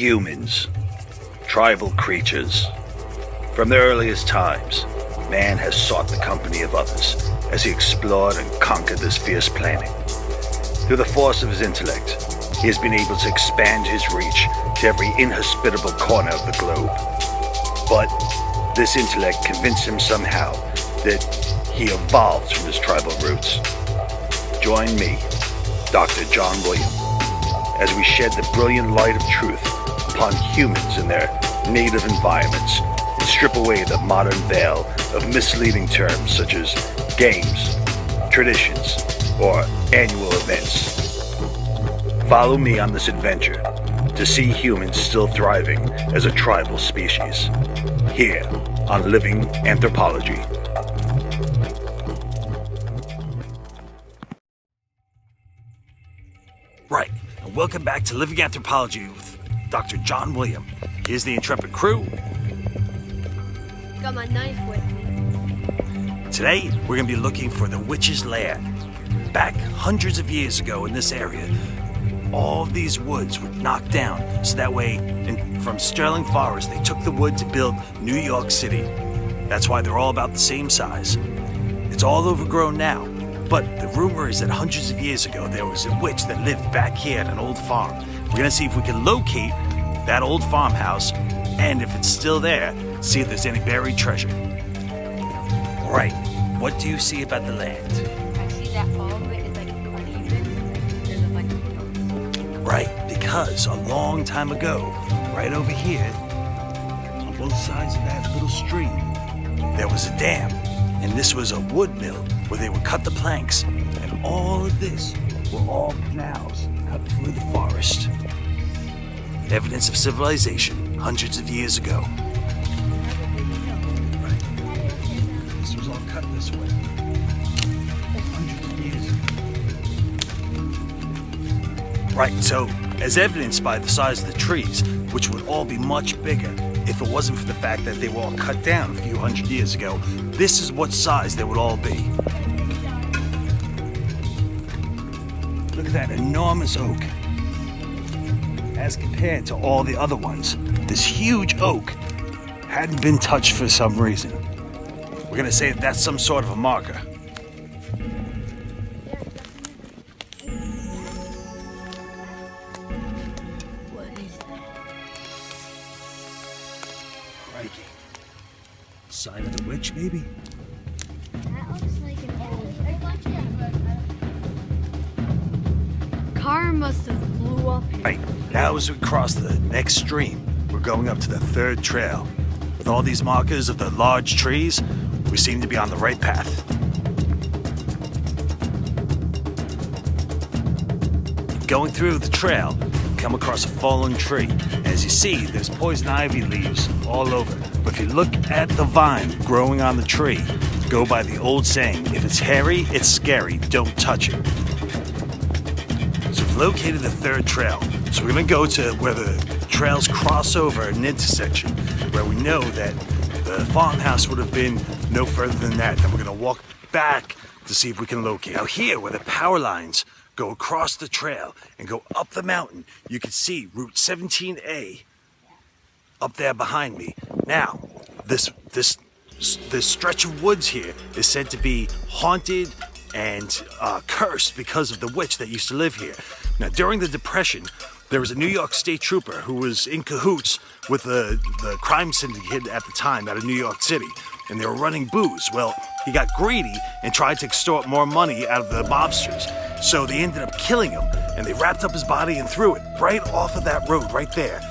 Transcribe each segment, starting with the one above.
Humans, tribal creatures. From the earliest times, man has sought the company of others as he explored and conquered this fierce planet. Through the force of his intellect, he has been able to expand his reach to every inhospitable corner of the globe. But this intellect convinced him somehow that he evolved from his tribal roots. Join me, Dr. John William, as we shed the brilliant light of truth upon humans in their native environments and strip away the modern veil of misleading terms such as games, traditions, or annual events. Follow me on this adventure to see humans still thriving as a tribal species, here on Living Anthropology. Right, and welcome back to Living Anthropology with Dr. John William. Here's the intrepid crew. Got my knife with me. Today, we're going to be looking for the witch's lair. Back hundreds of years ago in this area, all of these woods were knocked down, so that way, from Sterling Forest, they took the wood to build New York City. That's why they're all about the same size. It's all overgrown now, but the rumor is that hundreds of years ago, there was a witch that lived back here at an old farm. We're going to see if we can locate that old farmhouse, and if it's still there, see if there's any buried treasure. All right, what do you see about the land? I see that all of it is like uneven. There's like hills. Right, because a long time ago, right over here, on both sides of that little stream, there was a dam, and this was a wood mill where they would cut the planks, and all of this were all canals cut through the forest. Evidence of civilization hundreds of years ago. Right. This was all cut this way. Hundreds of years ago. Right, so as evidenced by the size of the trees, which would all be much bigger if it wasn't for the fact that they were all cut down a few hundred years ago, this is what size they would all be. Look at that enormous oak. As compared to all the other ones, this huge oak hadn't been touched for some reason. We're gonna say that that's some sort of a marker. What is that? Crikey. Sign of the witch, maybe? That looks like an old... Car must have blew up here. Right, now as we cross the next stream, we're going up to the third trail. With all these markers of the large trees, we seem to be on the right path. Going through the trail, we come across a fallen tree. As you see, there's poison ivy leaves all over. But if you look at the vine growing on the tree, go by the old saying, if it's hairy, it's scary, don't touch it. So we've located the third trail. So we're gonna go to where the trails cross over an intersection, where we know that the farmhouse would have been no further than that. Then we're gonna walk back to see if we can locate. Now here, where the power lines go across the trail and go up the mountain, you can see Route 17A up there behind me. Now, this stretch of woods here is said to be haunted and cursed because of the witch that used to live here. Now, during the Depression, there was a New York State trooper who was in cahoots with the crime syndicate at the time out of New York City, and they were running booze. Well, he got greedy and tried to extort more money out of the mobsters, so they ended up killing him, and they wrapped up his body and threw it right off of that road right there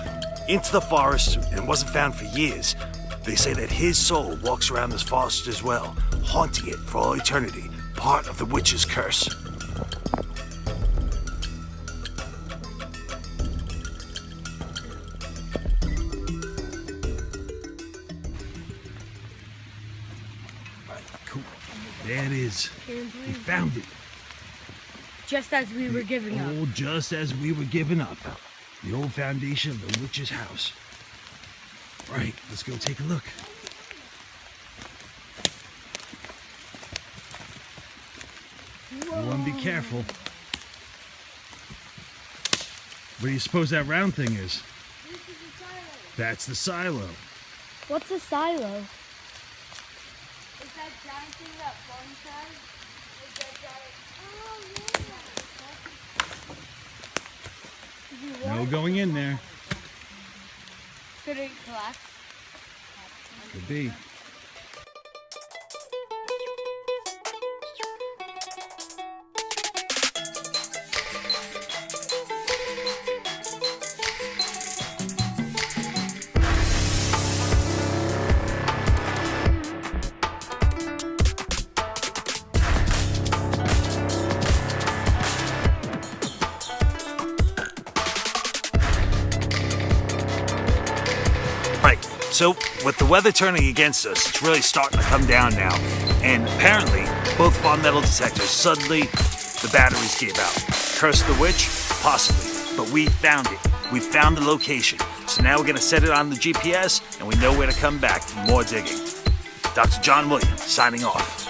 into the forest, and wasn't found for years. They say that his soul walks around this forest as well, haunting it for all eternity, part of the witch's curse. Right, cool. There it is. We found it. Just as we were giving up. Oh, just as we were giving up. The old foundation of the witch's house. Right, let's go take a look. You want to be careful. What do you suppose that round thing is? That's the silo. What's a silo? Is that giant thing that one size? Is that giant? Oh, No going in there. Could it collapse? Could be. Right, so with the weather turning against us, it's really starting to come down now. And apparently, both of our metal detectors, suddenly the batteries gave out. Curse the witch? Possibly. But we found it. We found the location. So now we're gonna set it on the GPS and we know where to come back for more digging. Dr. John Williams, signing off.